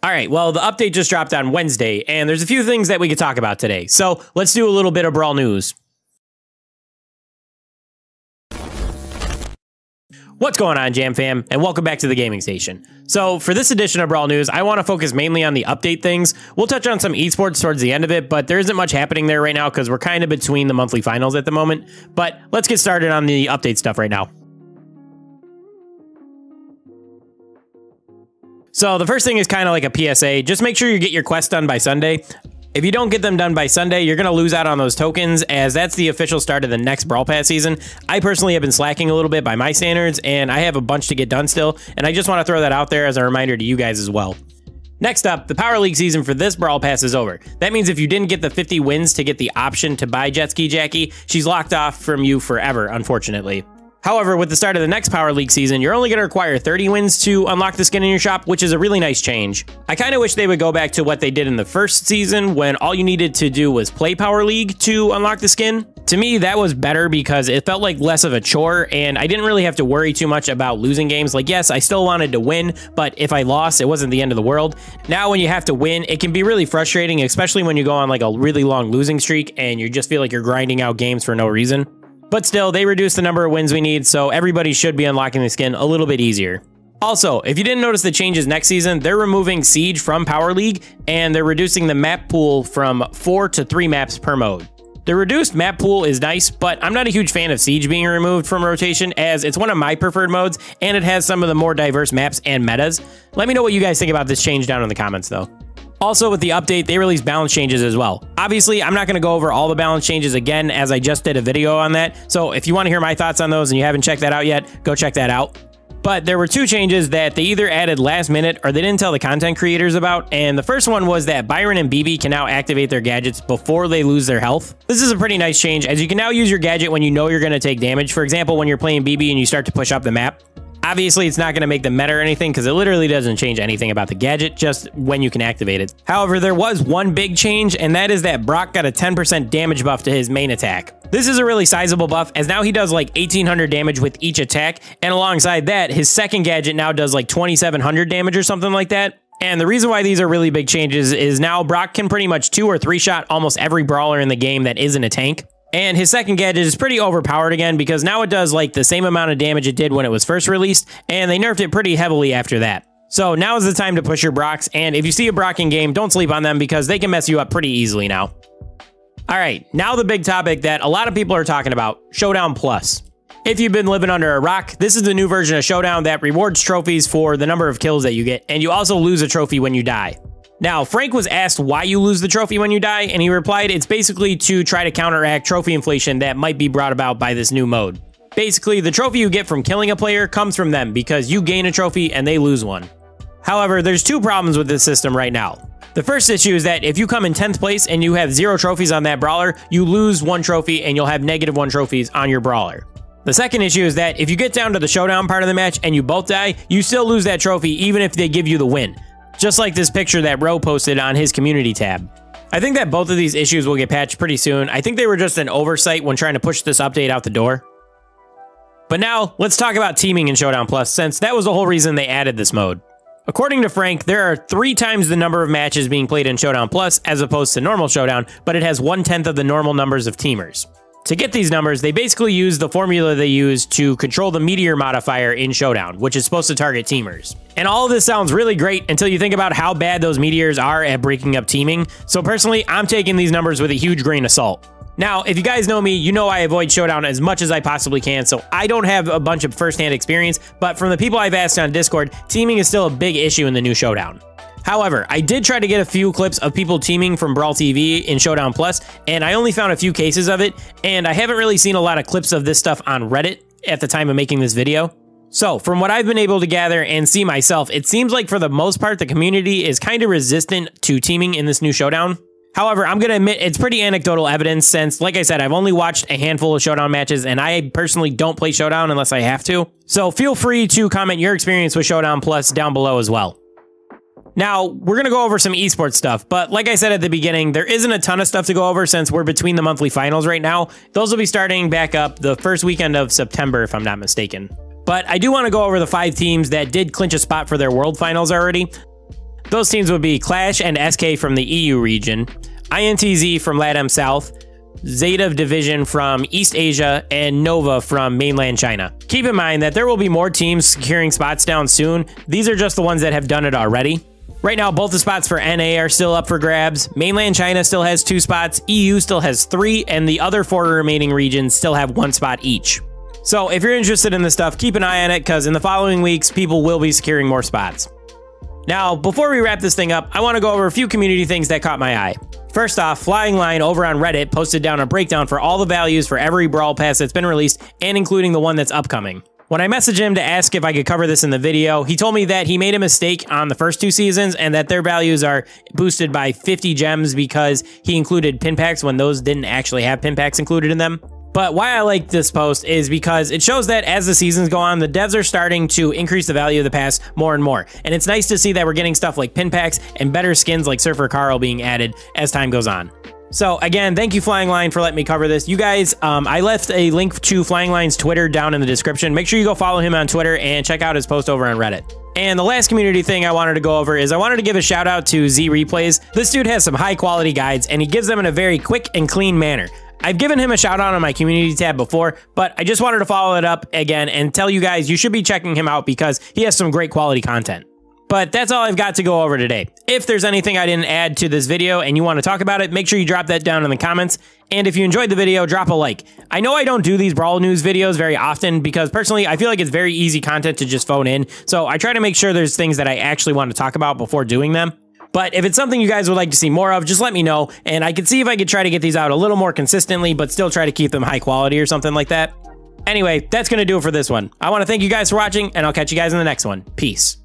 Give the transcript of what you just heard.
All right, well, the update just dropped on Wednesday, and there's a few things that we could talk about today. So let's do a little bit of Brawl news. What's going on, Jam Fam, and welcome back to the Gaming Station. So for this edition of Brawl News, I want to focus mainly on the update things. We'll touch on some esports towards the end of it, but there isn't much happening there right now because we're kind of between the monthly finals at the moment. But let's get started on the update stuff right now. So the first thing is kind of like a PSA. Just make sure you get your quests done by Sunday. If you don't get them done by Sunday, you're going to lose out on those tokens, as that's the official start of the next Brawl Pass season. I personally have been slacking a little bit by my standards, and I have a bunch to get done still, and I just want to throw that out there as a reminder to you guys as well. Next up, the Power League season for this Brawl Pass is over. That means if you didn't get the 50 wins to get the option to buy Jet Ski Jackie, she's locked off from you forever, unfortunately. However, with the start of the next Power League season, you're only going to require 30 wins to unlock the skin in your shop, which is a really nice change. I kind of wish they would go back to what they did in the first season, when all you needed to do was play Power League to unlock the skin. To me, that was better because it felt like less of a chore, and I didn't really have to worry too much about losing games. Like, yes, I still wanted to win, but if I lost, it wasn't the end of the world. Now, when you have to win, it can be really frustrating, especially when you go on like a really long losing streak and you just feel like you're grinding out games for no reason. But still, they reduced the number of wins we need, so everybody should be unlocking the skin a little bit easier. Also, if you didn't notice the changes next season, they're removing Siege from Power League, and they're reducing the map pool from 4 to 3 maps per mode. The reduced map pool is nice, but I'm not a huge fan of Siege being removed from rotation, as it's one of my preferred modes, and it has some of the more diverse maps and metas. Let me know what you guys think about this change down in the comments, though. Also, with the update, they released balance changes as well. Obviously, I'm not going to go over all the balance changes again, as I just did a video on that. So if you want to hear my thoughts on those and you haven't checked that out yet, go check that out. But there were 2 changes that they either added last minute or they didn't tell the content creators about. And the first one was that Byron and Bibi can now activate their gadgets before they lose their health. This is a pretty nice change, as you can now use your gadget when you know you're going to take damage. For example, when you're playing Bibi and you start to push up the map. Obviously, it's not going to make them meta or anything because it literally doesn't change anything about the gadget, just when you can activate it. However, there was one big change, and that is that Brock got a 10% damage buff to his main attack. This is a really sizable buff, as now he does like 1800 damage with each attack, and alongside that, his second gadget now does like 2700 damage or something like that. And the reason why these are really big changes is now Brock can pretty much 2 or 3 shot almost every brawler in the game that isn't a tank. And his second gadget is pretty overpowered again, because now it does like the same amount of damage it did when it was first released, and they nerfed it pretty heavily after that. So now is the time to push your Brocks, and if you see a Brock in game, don't sleep on them because they can mess you up pretty easily now. All right, now the big topic that a lot of people are talking about, Showdown Plus. If you've been living under a rock, this is the new version of Showdown that rewards trophies for the number of kills that you get, and you also lose a trophy when you die. Now, Frank was asked why you lose the trophy when you die, and he replied it's basically to try to counteract trophy inflation that might be brought about by this new mode. Basically, the trophy you get from killing a player comes from them because you gain a trophy and they lose one. However, there's 2 problems with this system right now. The first issue is that if you come in 10th place and you have 0 trophies on that brawler, you lose 1 trophy and you'll have -1 trophies on your brawler. The second issue is that if you get down to the showdown part of the match and you both die, you still lose that trophy even if they give you the win. Just like this picture that Ro posted on his community tab. I think that both of these issues will get patched pretty soon. I think they were just an oversight when trying to push this update out the door. But now, let's talk about teaming in Showdown Plus, since that was the whole reason they added this mode. According to Frank, there are 3 times the number of matches being played in Showdown Plus as opposed to normal Showdown, but it has 1/10 of the normal numbers of teamers. To get these numbers, they basically use the formula they use to control the meteor modifier in Showdown, which is supposed to target teamers. And all of this sounds really great until you think about how bad those meteors are at breaking up teaming. So personally, I'm taking these numbers with a huge grain of salt. Now, if you guys know me, you know I avoid Showdown as much as I possibly can, so I don't have a bunch of first-hand experience, but from the people I've asked on Discord, teaming is still a big issue in the new Showdown. However, I did try to get a few clips of people teaming from Brawl TV in Showdown Plus, and I only found a few cases of it, and I haven't really seen a lot of clips of this stuff on Reddit at the time of making this video. So, from what I've been able to gather and see myself, it seems like for the most part, the community is kind of resistant to teaming in this new Showdown. However, I'm going to admit it's pretty anecdotal evidence since, like I said, I've only watched a handful of Showdown matches, and I personally don't play Showdown unless I have to. So feel free to comment your experience with Showdown Plus down below as well. Now, we're going to go over some esports stuff, but like I said at the beginning, there isn't a ton of stuff to go over since we're between the monthly finals right now. Those will be starting back up the first weekend of September, if I'm not mistaken. But I do want to go over the 5 teams that did clinch a spot for their world finals already. Those teams would be Clash and SK from the EU region, INTZ from LATAM South, Zeta Division from East Asia, and Nova from mainland China. Keep in mind that there will be more teams securing spots down soon. These are just the ones that have done it already. Right now, both the spots for NA are still up for grabs. Mainland China still has 2 spots, EU still has 3, and the other 4 remaining regions still have 1 spot each. So if you're interested in this stuff, keep an eye on it, because in the following weeks, people will be securing more spots. Now, before we wrap this thing up, I want to go over a few community things that caught my eye. First off, Flying Line over on Reddit posted down a breakdown for all the values for every Brawl Pass that's been released, and including the one that's upcoming. When I messaged him to ask if I could cover this in the video, he told me that he made a mistake on the first 2 seasons and that their values are boosted by 50 gems because he included pin packs when those didn't actually have pin packs included in them. But why I like this post is because it shows that as the seasons go on, the devs are starting to increase the value of the pass more and more. And it's nice to see that we're getting stuff like pin packs and better skins like Surfer Carl being added as time goes on. So again, thank you Flying Line for letting me cover this. You guys, I left a link to Flying Line's Twitter down in the description. Make sure you go follow him on Twitter and check out his post over on Reddit. And the last community thing I wanted to go over is I wanted to give a shout out to Z Replays. This dude has some high quality guides and he gives them in a very quick and clean manner. I've given him a shout out on my community tab before, but I just wanted to follow it up again and tell you guys you should be checking him out because he has some great quality content. But that's all I've got to go over today. If there's anything I didn't add to this video and you want to talk about it, make sure you drop that down in the comments. And if you enjoyed the video, drop a like. I know I don't do these Brawl News videos very often because personally, I feel like it's very easy content to just phone in. So I try to make sure there's things that I actually want to talk about before doing them. But if it's something you guys would like to see more of, just let me know. And I can see if I could try to get these out a little more consistently, but still try to keep them high quality or something like that. Anyway, that's going to do it for this one. I want to thank you guys for watching, and I'll catch you guys in the next one. Peace.